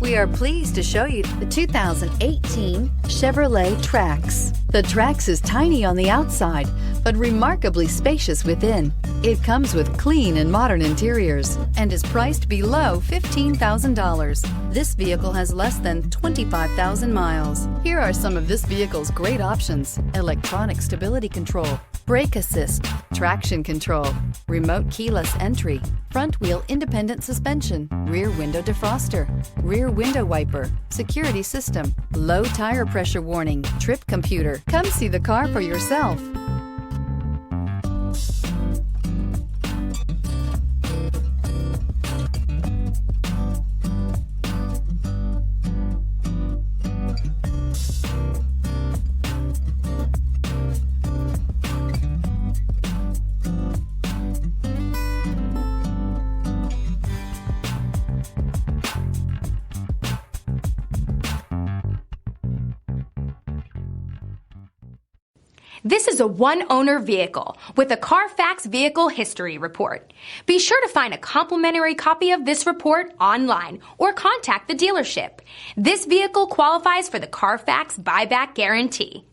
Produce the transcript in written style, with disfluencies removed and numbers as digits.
We are pleased to show you the 2018 Chevrolet Trax. The Trax is tiny on the outside, but remarkably spacious within. It comes with clean and modern interiors and is priced below $15,000. This vehicle has less than 25,000 miles. Here are some of this vehicle's great options: electronic stability control, brake assist, traction control, remote keyless entry, front wheel independent suspension, rear window defroster, rear window wiper, security system, low tire pressure warning, trip computer. Come see the car for yourself. This is a one-owner vehicle with a Carfax Vehicle History Report. Be sure to find a complimentary copy of this report online or contact the dealership. This vehicle qualifies for the Carfax Buyback Guarantee.